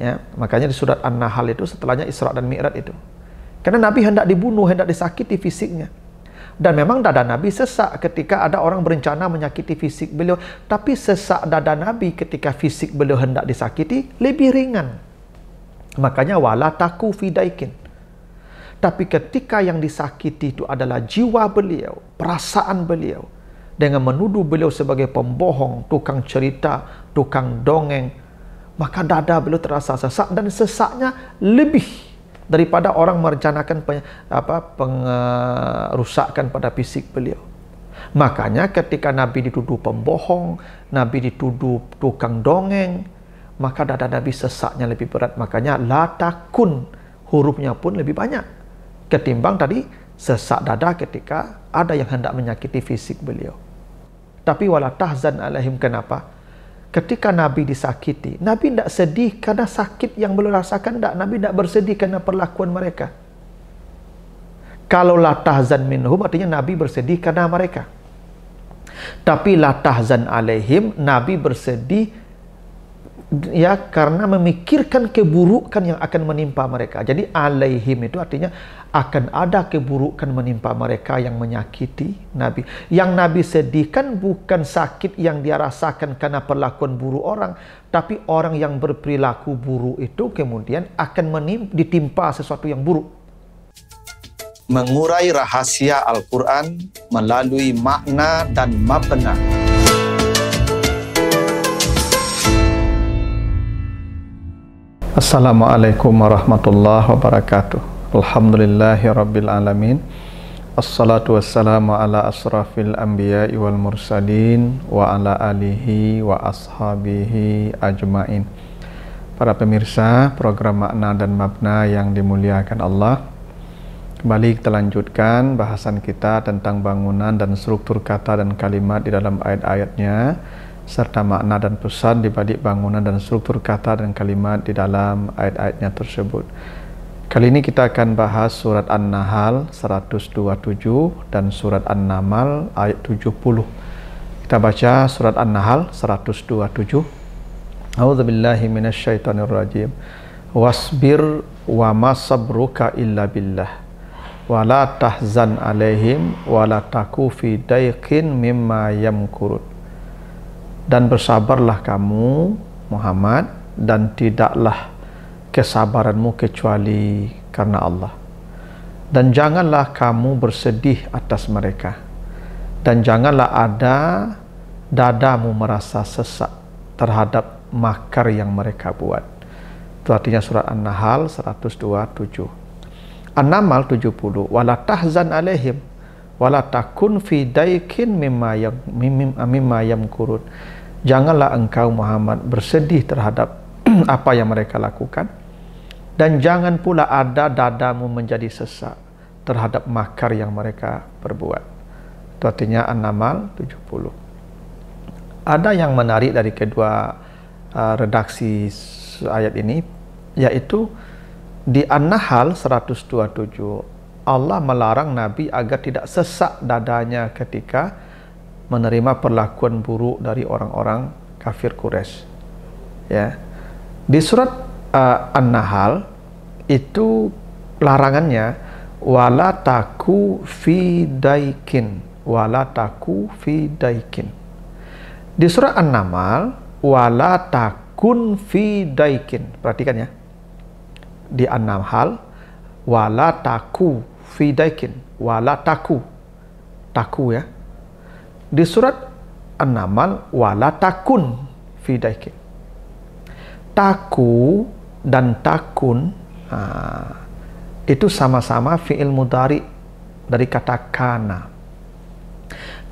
Ya, makanya di surat An-Nahl itu setelahnya Isra dan Mi'raj itu. Karena Nabi hendak dibunuh, hendak disakiti fisiknya. Dan memang dada Nabi sesak ketika ada orang berencana menyakiti fisik beliau. Tapi sesak dada Nabi ketika fisik beliau hendak disakiti lebih ringan. Makanya wala taku fidaikin. Tapi ketika yang disakiti itu adalah jiwa beliau, perasaan beliau, dengan menuduh beliau sebagai pembohong, tukang cerita, tukang dongeng, maka dada beliau terasa sesak, dan sesaknya lebih daripada orang merencanakan pengrusakan pada fisik beliau. Makanya ketika Nabi dituduh pembohong, Nabi dituduh tukang dongeng, maka dada Nabi sesaknya lebih berat. Makanya la takun, hurufnya pun lebih banyak ketimbang tadi sesak dada ketika ada yang hendak menyakiti fisik beliau. Tapi wala tahzan alaihim, kenapa? Ketika Nabi disakiti, Nabi tidak sedih karena sakit yang beliau rasakan, tidak. Nabi tidak bersedih karena perlakuan mereka. Kalau la tahzan minhum, artinya Nabi bersedih karena mereka. Tapi la tahzan alaihim, Nabi bersedih ya karena memikirkan keburukan yang akan menimpa mereka. Jadi alaihim itu artinya akan ada keburukan menimpa mereka yang menyakiti Nabi. Yang Nabi sedihkan bukan sakit yang dia rasakan karena perlakuan buruk orang, tapi orang yang berperilaku buruk itu kemudian akan ditimpa sesuatu yang buruk. Mengurai rahasia Al-Quran melalui makna dan mabna. Assalamualaikum warahmatullahi wabarakatuh. Alhamdulillahi rabbil alamin. Assalatu wassalamu ala asrafil anbiya'i wal mursalin wa ala alihi wa ashabihi ajmain. Para pemirsa program Makna dan Mabna yang dimuliakan Allah, kembali kita lanjutkan bahasan kita tentang bangunan dan struktur kata dan kalimat di dalam ayat-ayatnya, serta makna dan pesan di balik bangunan dan struktur kata dan kalimat di dalam ayat-ayatnya tersebut. Kali ini kita akan bahas surat An-Nahl 127 dan surat An-Naml ayat 70. Kita baca surat An-Nahl 127. A'udzubillahi minasyaitonirrajim. Wasbir wa ma sabruka illa billah. Wa la tahzan alaihim wa la taku fi daiqin mimma yamkurun. Dan bersabarlah kamu Muhammad, dan tidaklah kesabaranmu kecuali karena Allah. Dan janganlah kamu bersedih atas mereka, dan janganlah ada dadamu merasa sesak terhadap makar yang mereka buat. Itu artinya surat An-Nahl 127. An-Naml 70. Wala tahzan alaihim wala takun fi daikin mimma yamkurun. Janganlah engkau Muhammad bersedih terhadap apa yang mereka lakukan, dan jangan pula ada dadamu menjadi sesak terhadap makar yang mereka perbuat. Itu artinya An-Naml 70. Ada yang menarik dari kedua redaksi ayat ini, yaitu di An-Nahl 127 Allah melarang Nabi agar tidak sesak dadanya ketika menerima perlakuan buruk dari orang-orang kafir Quraisy. Ya. Di surat An-Nahl itu larangannya wala taku fi daikin, wala taku fi daikin. Di surat An-Naml wala takun fi daikin. Perhatikan ya. Di An-Nahl wala taku fi daikin, wala taku ya. Di surat An-Naml wala takun fi daikin. Taku dan takun itu sama-sama fi'il mudhari dari kata kana.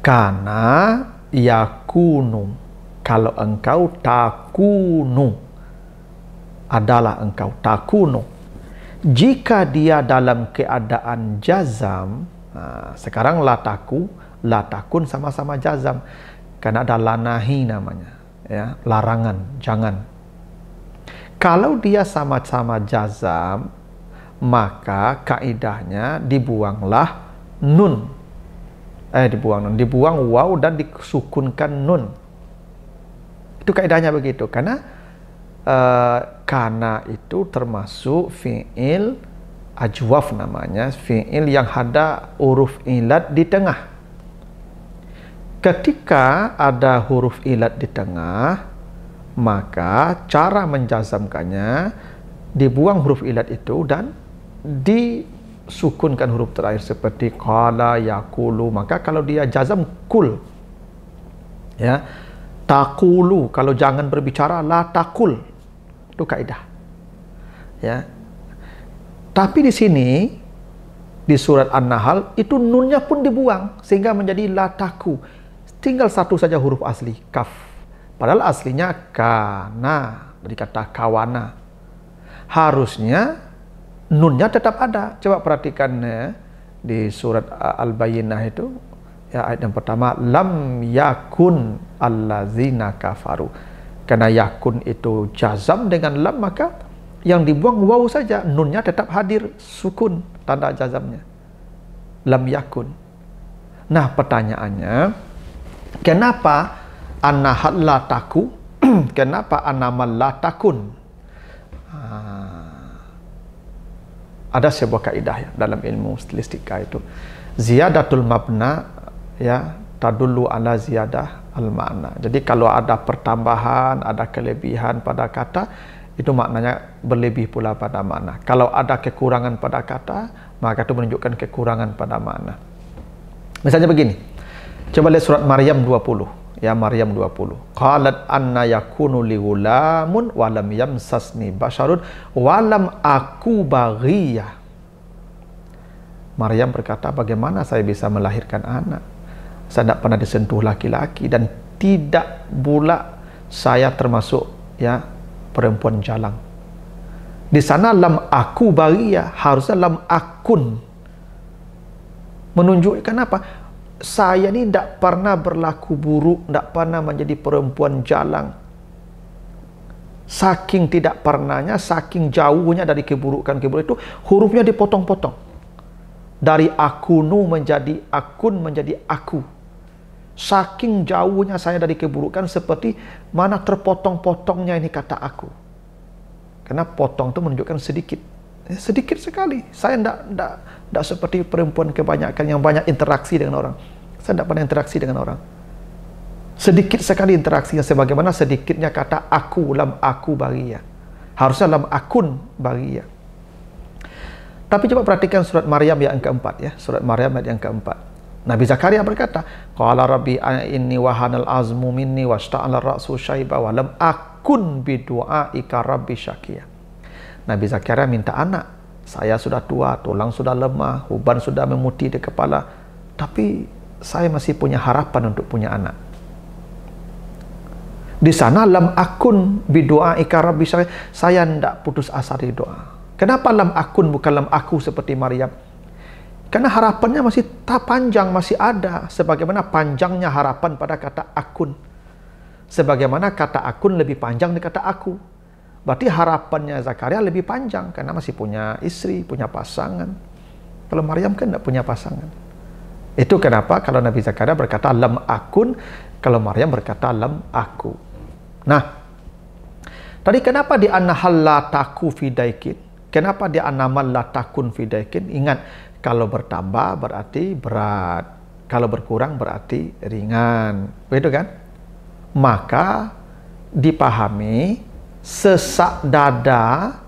Kana yakunu, kalau engkau takunu, adalah engkau takunu. Jika dia dalam keadaan jazam, sekarang la takun sama-sama jazam, karena ada lanahi namanya, ya, larangan, jangan. Kalau dia sama-sama jazam, maka kaidahnya dibuanglah nun, dibuang waw dan disukunkan nun. Itu kaidahnya begitu, karena kana itu termasuk fi'il ajwaf namanya, fi'il yang ada huruf ilat di tengah. Ketika ada huruf ilat di tengah, maka cara menjazamkannya dibuang huruf ilat itu dan disukunkan huruf terakhir seperti qala, yaqulu. Maka kalau dia jazam kul, ya, taqulu, kalau jangan berbicara la taqul, itu kaidah, ya. Tapi di sini di surat An-Nahl itu nunnya pun dibuang sehingga menjadi la taku, tinggal satu saja huruf asli, kaf, padahal aslinya kana, dari kata kawana. Harusnya nunnya tetap ada. Coba perhatikan di surat Al-Bayyinah itu, ya, ayat yang pertama, lam yakun allazina kafaru. Karena yakun itu jazam dengan lam, maka yang dibuang waw saja, nunnya tetap hadir, sukun, tanda jazamnya. Lam yakun. Nah, pertanyaannya, kenapa An-Nahl la taku? Kenapa An-Namal la takun? Ada sebuah kaidah ya dalam ilmu stilistika itu, ziyadatul mabna, ya, tadullu ala ziyadah al makna. Jadi kalau ada pertambahan, ada kelebihan pada kata, itu maknanya berlebih pula pada makna. Kalau ada kekurangan pada kata, maka itu menunjukkan kekurangan pada makna. Misalnya begini, coba lihat surat Maryam 20, ya, Maryam 20. Qalat anna yakunu li ghulamun wa lam yamsasni basharun wa lam aku baghiyah. Maryam berkata, bagaimana saya bisa melahirkan anak? Saya tidak pernah disentuh laki-laki dan tidak pula saya termasuk, ya, perempuan jalang. Di sana lam aku baghiyah, harusnya lam akun. Menunjukkan apa? Saya ini tidak pernah berlaku buruk, tidak pernah menjadi perempuan jalang. Saking tidak pernahnya, saking jauhnya dari keburukan-keburukan itu, hurufnya dipotong-potong. Dari akunu menjadi akun, menjadi aku. Saking jauhnya saya dari keburukan, seperti mana terpotong-potongnya ini kata aku. Karena potong itu menunjukkan sedikit. Sedikit sekali. Saya tidak seperti perempuan kebanyakan yang banyak interaksi dengan orang. Saya tidak pernah interaksi dengan orang. Sedikit sekali interaksinya, sebagaimana sedikitnya kata aku, lam aku baghiyah. Harusnya lam akun baghiyah. Tapi coba perhatikan surat Maryam yang keempat, ya, surat Maryam yang keempat. Nabi Zakaria berkata, qala rabbi inni wahanal azmu minni washta'ala ra'su syaiba wa lam akun bidu'aika rabbi syaqiya. Nabi Zakaria minta anak. Saya sudah tua, tulang sudah lemah, uban sudah memutih di kepala, tapi saya masih punya harapan untuk punya anak. Di sana lam akun bidu'aika rabbi syaqiya, saya tidak putus asa di doa. Kenapa lam akun bukan lam aku seperti Maryam? Karena harapannya masih tak panjang, masih ada. Sebagaimana panjangnya harapan pada kata akun. Sebagaimana kata akun lebih panjang dari kata aku. Berarti harapannya Zakaria lebih panjang, karena masih punya istri, punya pasangan. Kalau Maryam kan tidak punya pasangan. Itu kenapa kalau Nabi Zakaria berkata lam akun, kalau Maryam berkata lam aku. Nah, tadi kenapa di An-Nahl la taku fidaikin? Kenapa dia An-Namal la takun fidaikin? Ingat, kalau bertambah berarti berat, kalau berkurang berarti ringan, begitu kan? Maka dipahami sesak dada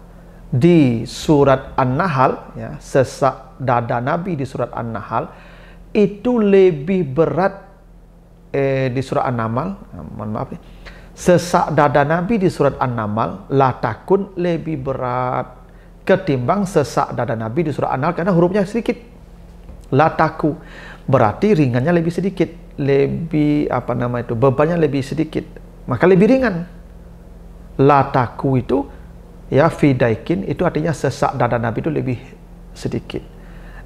di surat An-Nahl, ya, sesak dada Nabi di surat An-Nahl itu lebih berat di surat An-Nahl. Mohon maaf, sesak dada Nabi di surat An-Nahl la takun lebih berat ketimbang sesak dada Nabi di surah An-Nahl, karena hurufnya sedikit. La taku berarti ringannya lebih sedikit, lebih bebannya lebih sedikit, maka lebih ringan. La taku itu, ya, fidaikin itu artinya sesak dada Nabi itu lebih sedikit,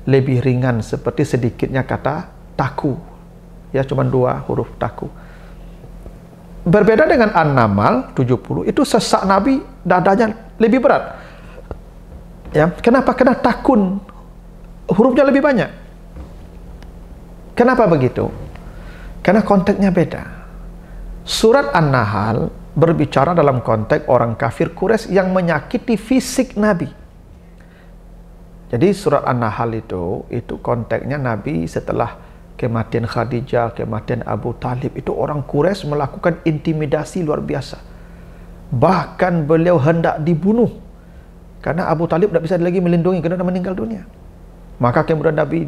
lebih ringan, seperti sedikitnya kata taku, ya, cuma 2 huruf taku. Berbeda dengan An-Nahl 70, itu sesak Nabi dadanya lebih berat. Ya, kenapa? Karena takun hurufnya lebih banyak. Kenapa begitu? Karena konteksnya beda. Surat An-Nahl berbicara dalam konteks orang kafir Quraisy yang menyakiti fisik Nabi. Jadi surat An-Nahl itu konteksnya Nabi setelah kematian Khadijah, kematian Abu Talib, itu orang Quraisy melakukan intimidasi luar biasa. Bahkan beliau hendak dibunuh karena Abu Talib tidak bisa lagi melindungi kerana meninggal dunia. Maka kemudian Nabi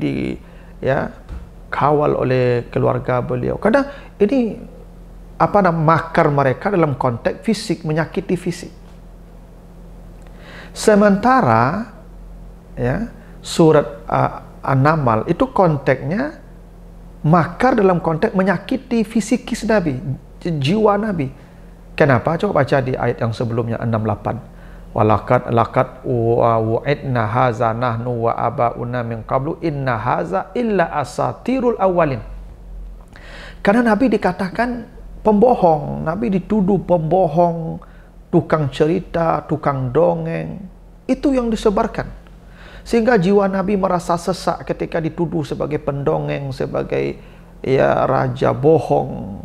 kawal oleh keluarga beliau. Karena ini makar mereka dalam konteks fisik, menyakiti fisik. Sementara surat An-Naml itu konteksnya makar dalam konteks menyakiti fisikis Nabi, jiwa Nabi. Kenapa? Coba baca di ayat yang sebelumnya 68. Walaqad wa'idna haza nahnu wa abauna min qablu inna haza illa asatirul awalin. Karena Nabi dikatakan pembohong, Nabi dituduh pembohong, tukang cerita, tukang dongeng. Itu yang disebarkan. Sehingga jiwa Nabi merasa sesak ketika dituduh sebagai pendongeng, sebagai raja bohong.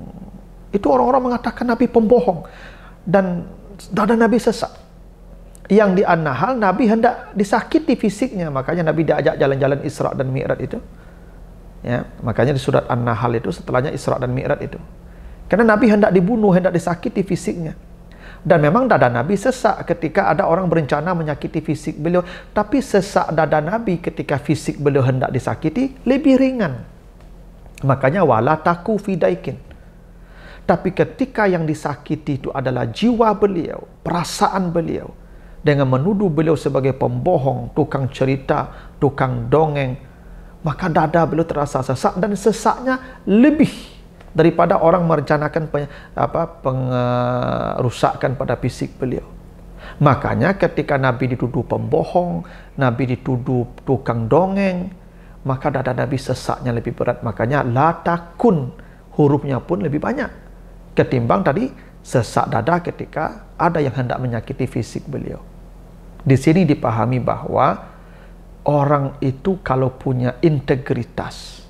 Itu orang-orang mengatakan Nabi pembohong. Dan dada Nabi sesak. Yang di An-Nahl, Nabi hendak disakiti fisiknya. Makanya Nabi diajak jalan-jalan Isra dan Mi'raj itu. Makanya di surat An-Nahl itu setelahnya Isra dan Mi'raj itu. Karena Nabi hendak dibunuh, hendak disakiti fisiknya. Dan memang dada Nabi sesak ketika ada orang berencana menyakiti fisik beliau. Tapi sesak dada Nabi ketika fisik beliau hendak disakiti lebih ringan. Makanya wala taku fidaikin. Tapi ketika yang disakiti itu adalah jiwa beliau, perasaan beliau, dengan menuduh beliau sebagai pembohong, tukang cerita, tukang dongeng, maka dada beliau terasa sesak, dan sesaknya lebih daripada orang merencanakan pengrusakan pada fisik beliau. Makanya ketika Nabi dituduh pembohong, Nabi dituduh tukang dongeng, maka dada Nabi sesaknya lebih berat. Makanya la takun, hurufnya pun lebih banyak ketimbang tadi sesak dada ketika ada yang hendak menyakiti fisik beliau. Di sini dipahami bahwa orang itu kalau punya integritas,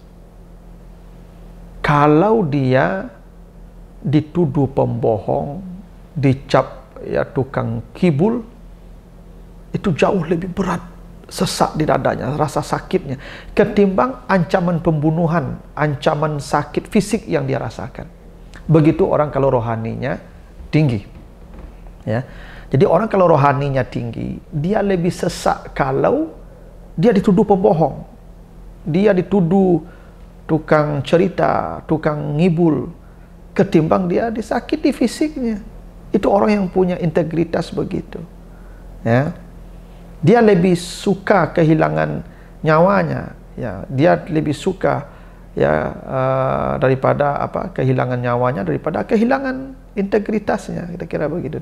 kalau dia dituduh pembohong, dicap tukang kibul, itu jauh lebih berat sesak di dadanya, rasa sakitnya, ketimbang ancaman pembunuhan, ancaman sakit fisik yang dia rasakan. Begitu orang kalau rohaninya tinggi. Jadi orang kalau rohaninya tinggi, dia lebih sesak kalau dia dituduh pembohong, dia dituduh tukang cerita, tukang ngibul, ketimbang dia disakiti fisiknya. Itu orang yang punya integritas begitu. Dia lebih suka kehilangan nyawanya. Dia lebih suka daripada kehilangan nyawanya daripada kehilangan integritasnya. Kira-kira begitu.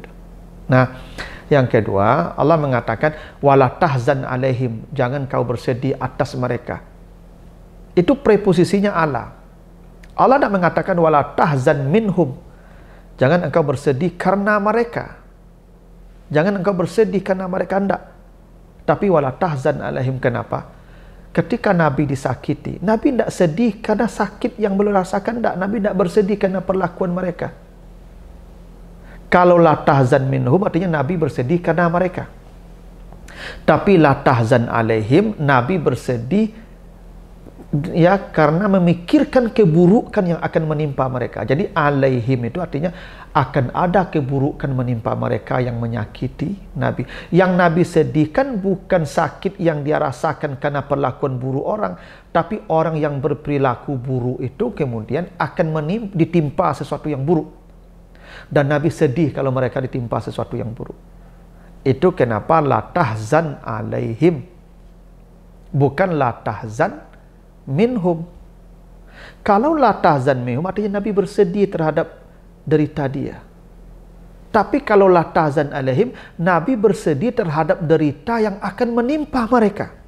Nah, yang kedua, Allah mengatakan wala tahzan alaihim, jangan kau bersedih atas mereka. Itu preposisinya Allah. Allah tidak mengatakan wala tahzan minhum, jangan engkau bersedih karena mereka. Jangan engkau bersedih karena mereka, tidak. Tapi wala tahzan alaihim. Kenapa? Ketika Nabi disakiti, Nabi tidak sedih karena sakit yang beliau rasakan, tidak. Nabi tidak bersedih karena perlakuan mereka. Kalau la tahzan minhum artinya Nabi bersedih karena mereka. Tapi la tahzan alaihim, Nabi bersedih karena memikirkan keburukan yang akan menimpa mereka. Jadi alaihim itu artinya akan ada keburukan menimpa mereka yang menyakiti Nabi. Yang Nabi sedihkan bukan sakit yang dia rasakan karena perlakuan buruk orang, tapi orang yang berperilaku buruk itu kemudian akan ditimpa sesuatu yang buruk. Dan Nabi sedih kalau mereka ditimpa sesuatu yang buruk. Itu kenapa la tahzan alaihim, bukan la tahzan minhum. Kalau la tahzan minhum artinya Nabi bersedih terhadap derita dia. Tapi kalau la tahzan alaihim, Nabi bersedih terhadap derita yang akan menimpa mereka.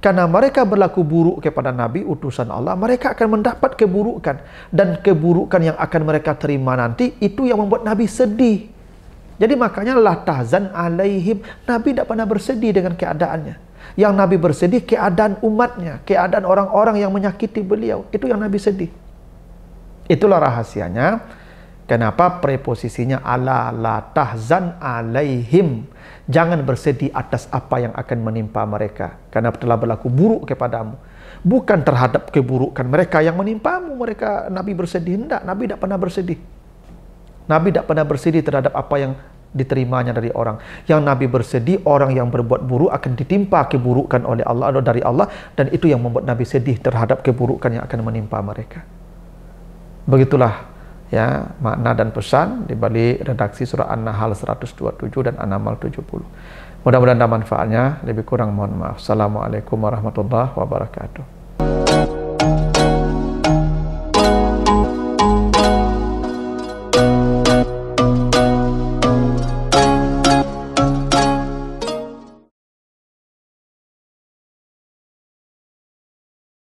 Karena mereka berlaku buruk kepada Nabi utusan Allah, mereka akan mendapat keburukan, dan keburukan yang akan mereka terima nanti itu yang membuat Nabi sedih. Jadi makanya la tahzan alaihim, Nabi tidak pernah bersedih dengan keadaannya. Yang Nabi bersedih keadaan umatnya, keadaan orang-orang yang menyakiti beliau, itu yang Nabi sedih. Itulah rahasianya Kenapa preposisinya ala la tahzan alaihim? Jangan bersedih atas apa yang akan menimpa mereka, karena telah berlaku buruk kepadamu. Bukan terhadap keburukan mereka yang menimpamu, Nabi bersedih. Tidak, Nabi tidak pernah bersedih. Nabi tidak pernah bersedih terhadap apa yang diterimanya dari orang. Yang Nabi bersedih, orang yang berbuat buruk akan ditimpa keburukan oleh Allah atau dari Allah, dan itu yang membuat Nabi sedih terhadap keburukan yang akan menimpa mereka. Begitulah ya makna dan pesan di balik redaksi surah An-Nahl 127 dan An-Naml 70. Mudah-mudahan ada manfaatnya. Lebih kurang mohon maaf. Assalamualaikum warahmatullahi wabarakatuh.